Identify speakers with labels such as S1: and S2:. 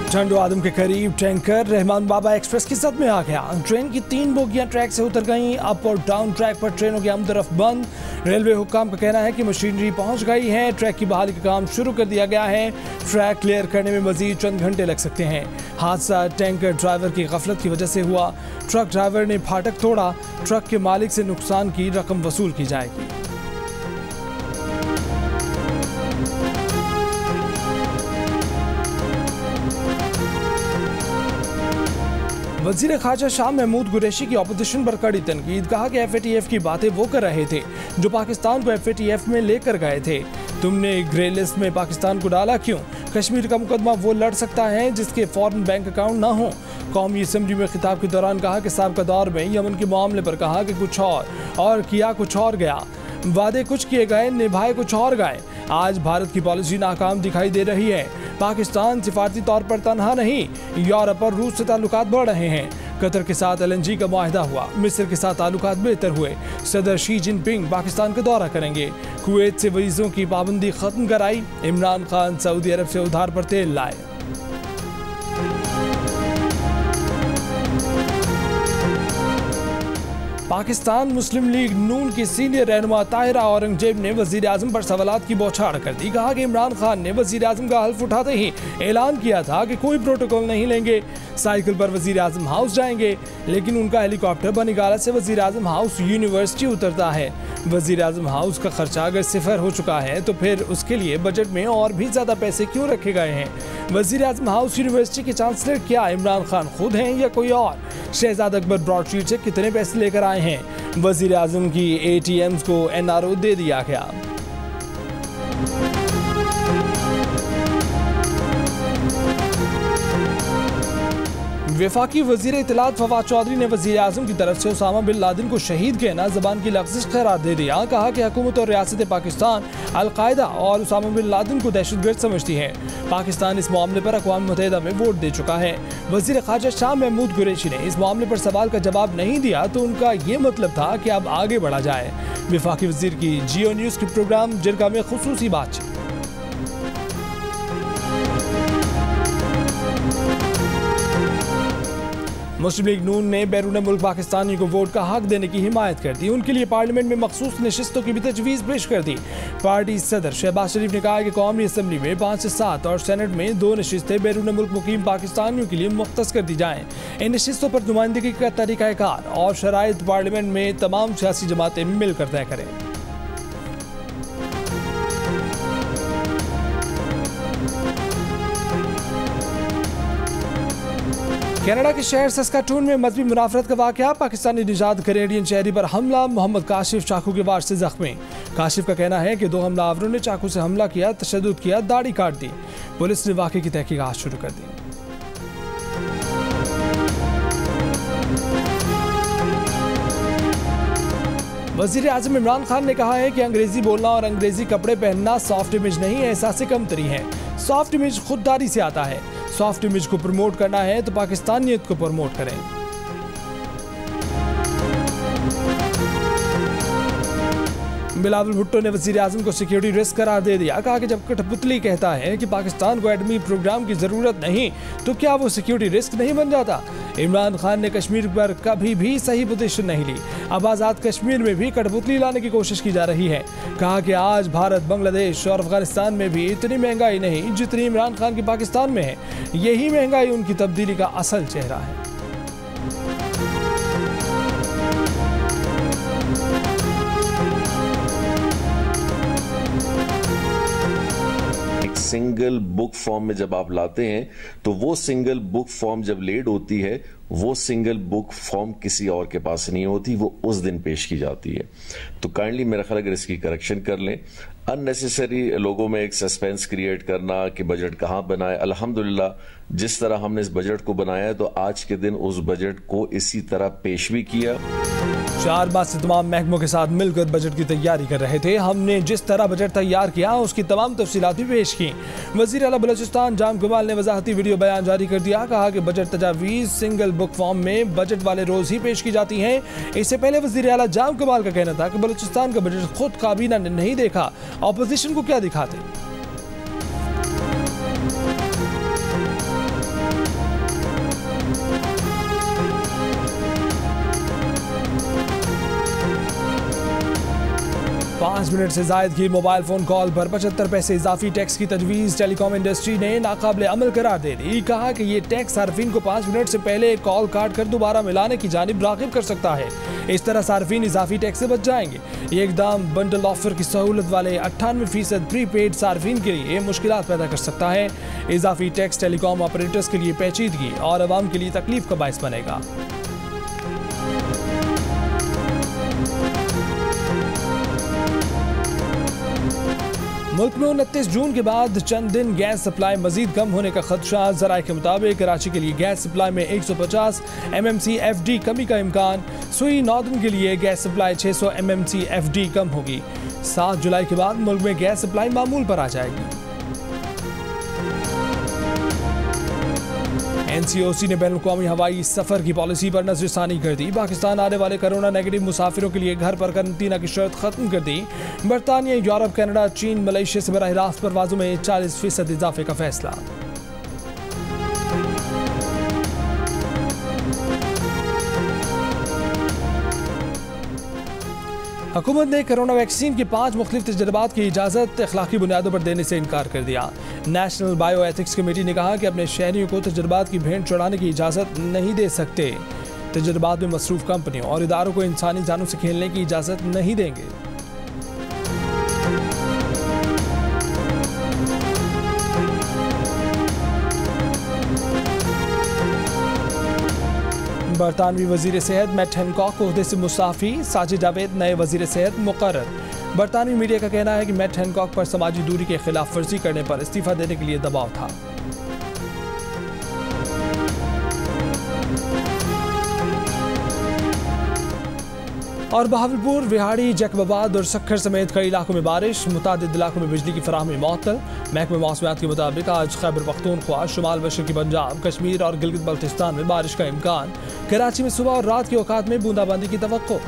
S1: झंडो आदम के करीब टैंकर रहमान बाबा एक्सप्रेस की जद में आ गया। ट्रेन की 3 बोगियां ट्रैक से उतर गईं। अप और डाउन ट्रैक पर ट्रेनों की हम तरफ बंद। रेलवे हुक्काम का कहना है कि मशीनरी पहुंच गई है। ट्रैक की बहाली का काम शुरू कर दिया गया है। ट्रैक क्लियर करने में मजीद चंद घंटे लग सकते हैं। हादसा टैंकर ड्राइवर की गफलत की वजह से हुआ। ट्रक ड्राइवर ने फाटक तोड़ा। ट्रक के मालिक से नुकसान की रकम वसूल की जाएगी। वज़ीर ख़ारजा शाह महमूद कुरैशी की अपोजिशन पर कड़ी तनकीद। कहा कि FATF की बातें वो कर रहे थे जो पाकिस्तान को FATF में लेकर गए थे। तुमने ग्रे लिस्ट में पाकिस्तान को डाला क्यों? कश्मीर का मुकदमा वो लड़ सकता है जिसके फॉरेन बैंक अकाउंट ना हो। कौमी असम्बली में खिताब के दौरान कहा कि साबिक़ा दौर में यमन के मामले पर कहा कि कुछ और किया कुछ और गया। वादे कुछ किए गए, निभाए कुछ और गए। आज भारत की पॉलिसी नाकाम दिखाई दे रही है। पाकिस्तान सिफारती तौर पर तनहा नहीं, यूरोप और रूस से ताल्लुकात बढ़ रहे हैं। कतर के साथ LNG का मुआहदा हुआ। मिस्र के साथ ताल्लुकात बेहतर हुए। सदर शी जिनपिंग पाकिस्तान का दौरा करेंगे। कुवैत से वीज़ों की पाबंदी खत्म कराई। इमरान खान सऊदी अरब से उधार पर तेल लाए। पाकिस्तान मुस्लिम लीग नून की सीनियर रहनुमा ताहिरा औरंगजेब ने वजीर आजम पर सवालात की बौछार कर दी। कहा कि इमरान खान ने वजीर आजम का हल्फ उठाते ही ऐलान किया था कि कोई प्रोटोकॉल नहीं लेंगे। साइकिल पर वजीर आजम हाउस जाएंगे, लेकिन उनका हेलीकॉप्टर बनिगाला से वजीर आजम हाउस यूनिवर्सिटी उतरता है। वजीर आजम हाउस का खर्चा अगर सिफर हो चुका है तो फिर उसके लिए बजट में और भी ज्यादा पैसे क्यों रखे गए हैं? वजीर आजम हाउस यूनिवर्सिटी के चांसलर क्या इमरान खान खुद हैं या कोई और? शहजाद अकबर ब्रॉडशीट से कितने पैसे लेकर आए हैं? वजीर आजम की ATMs को NRO दे दिया गया। वफाकी वजीर इत्तलात फवाद चौधरी ने वजीर आजम की तरफ से उसामा बिन लादेन को शहीद कहना ज़बान की लफ्ज़िश करार दे दिया। कहा कि हुकूमत और रियासत पाकिस्तान अल-कायदा और उसामा बिन लादेन को दहशतगर्द समझती है। पाकिस्तान इस मामले पर अक़वाम मुत्तहिदा में वोट दे चुका है। वज़ीर ख़ारजा शाह महमूद कुरैशी ने इस मामले पर सवाल का जवाब नहीं दिया तो उनका ये मतलब था कि अब आगे बढ़ा जाए। वफाकी वजीर की जियो न्यूज़ के प्रोग्राम जिरगा में खुसूसी बातचीत। मुस्लिम लीग नून ने बैरून मुल्क पाकिस्तानी को वोट का हक देने की हिमायत कर दी। उनके लिए पार्लियामेंट में मखसूस नशिस्तों की भी तजवीज़ पेश कर दी। पार्टी सदर शहबाज शरीफ ने कहा कि कौमी असम्बली में 5 से 7 और सेनेट में 2 नशिस्तें बैरून मुल्क मुकीम पाकिस्तानियों के लिए मुख्तस कर दी जाएँ। इन नशिस्तों पर नुमाइंदगी का तरीक़ाकार और शराइत पार्लियामेंट में तमाम सियासी जमातें मिलकर तय करें। कनाडा के शहर सस्काटून में मजहबी मुनाफरत का वाक़या। पाकिस्तानी निजात कैनेडियन शहरी पर हमला। मोहम्मद काशिफ चाकू के वार से जख्मी। काशिफ का कहना है कि 2 हमलावरों ने चाकू से हमला किया, तशद्दुद किया, दाढ़ी काट दी। पुलिस ने वाक़े की तहकीकात शुरू कर दी। वज़ीर आज़म इमरान खान ने कहा है कि अंग्रेजी बोलना और अंग्रेजी कपड़े पहनना सॉफ्ट इमेज नहीं, एहसास कमतरी है। सॉफ्ट इमेज खुददारी से आता है। सॉफ्ट इमेज को प्रमोट करना है तो पाकिस्तानियत को प्रमोट करें। बिलावल भुट्टो ने वज़ीर आज़म को सिक्योरिटी रिस्क करार दे दिया। कहा कि जब कठपुतली कहता है कि पाकिस्तान को एटमी प्रोग्राम की ज़रूरत नहीं तो क्या वो सिक्योरिटी रिस्क नहीं बन जाता? इमरान खान ने कश्मीर पर कभी भी सही पोजीशन नहीं ली। अब आज़ाद कश्मीर में भी कठपुतली लाने की कोशिश की जा रही है। कहा कि आज भारत, बांग्लादेश और अफगानिस्तान में भी इतनी महंगाई नहीं जितनी इमरान खान की पाकिस्तान में है। यही महंगाई उनकी तब्दीली का असल चेहरा है।
S2: सिंगल बुक फॉर्म में जब आप लाते हैं तो वो सिंगल बुक फॉर्म जब लेड होती है, वो सिंगल बुक फॉर्म किसी और के पास नहीं होती, वो उस दिन पेश की जाती है। तो काइंडली मेरा ख्याल अगर इसकी करेक्शन कर लें। अननेसेसरी लोगों में एक सस्पेंस क्रिएट करना कि बजट कहाँ बनाए। अल्हम्दुलिल्लाह जिस तरह हमने इस बजट को बनाया तो आज के दिन उस बजट को इसी तरह पेश भी किया।
S1: 4 माह से तमाम महकमों के साथ मिलकर बजट की तैयारी कर रहे थे। हमने जिस तरह बजट तैयार किया उसकी तमाम तफसीलात भी पेश की। वज़ीर आला बलूचिस्तान जाम कमाल ने वजाहती वीडियो बयान जारी कर दिया। कहा कि बजट तजावीज़ सिंगल बुक फॉर्म में बजट वाले रोज ही पेश की जाती हैं। इससे पहले वज़ीर आला जाम कमाल का कहना था कि बलूचिस्तान का बजट खुद काबीना ने नहीं देखा, अपोजिशन को क्या दिखाते। 5 मिनट से जायद की मोबाइल फोन कॉल पर 75 पैसे इजाफी टैक्स की तजवीज़ टेलीकॉम इंडस्ट्री ने नाकाबिले अमल करार दे दी। कहा कि ये टैक्स सार्फिन को 5 मिनट से पहले कॉल काट कर दोबारा मिलाने की जानिब राग़िब कर सकता है। इस तरह सार्फिन इजाफी टैक्स से बच जाएंगे। ये इकदाम बंडल ऑफर की सहूलत वाले 98% प्रीपेड सार्फिन के लिए मुश्किलात पैदा कर सकता है। इजाफी टैक्स टेलीकॉम ऑपरेटर्स के लिए पेचीदगी और अवाम के लिए तकलीफ का बायस बनेगा। मुल्क में 29 जून के बाद चंद दिन गैस सप्लाई मजीद कम होने का खदशा। ज़राए के मुताबिक कराची के लिए गैस सप्लाई में 150 MMCFD कमी का इम्कान। सुई नॉर्दर्न के लिए गैस सप्लाई 600 MMCFD कम होगी। 7 जुलाई के बाद मुल्क में गैस सप्लाई मामूल पर आ जाएगी। NCOC ने बैनुल-अक़वामी हवाई सफ़र की पॉलिसी पर नज़रसानी कर दी। पाकिस्तान आने वाले कोरोना नेगेटिव मुसाफिरों के लिए घर पर करंतना की शर्त खत्म कर दी। बरतानिया, यूरोप, कनाडा, चीन, मलेशिया से बराह रास्त परवाज़ों में 40% इजाफे का फैसला। हुकूमत ने कोरोना वैक्सीन के 5 मुख्तलिफ तजर्बात की इजाज़त अखलाकी बुनियादों पर देने से इनकार कर दिया। नेशनल बायो एथिक्स कमेटी ने कहा कि अपने शहरियों को तजर्बात की भेंट चढ़ाने की इजाज़त नहीं दे सकते। तजर्बात में मसरूफ कंपनियों और इदारों को इंसानी जानों से खेलने की इजाज़त नहीं देंगे। बरतानवी वजीर सेहत मैट हैनकॉक को ओहदे से मुस्ताफ़ी। साजिद जावेद नए वजीर सेहत मुकर्रर। बरतानवी मीडिया का कहना है कि मैट हैनकॉक पर समाजी दूरी के खिलाफ वर्जी करने पर इस्तीफा देने के लिए दबाव था। और बहावलपुर, विहाड़ी, जैकबाबाद और सक्खर समेत कई इलाकों में बारिश। मुतादिद इलाकों में बिजली की फराहमी मुअत्तल। महकमे मौसमियात के मुताबिक आज खैबर पख्तूनख्वा, शुमाल मशरक़ी पंजाब, कश्मीर और गिलगित बल्तिस्तान में बारिश का इम्कान। कराची में सुबह और रात के औकात में बूंदाबांदी की तवक्को।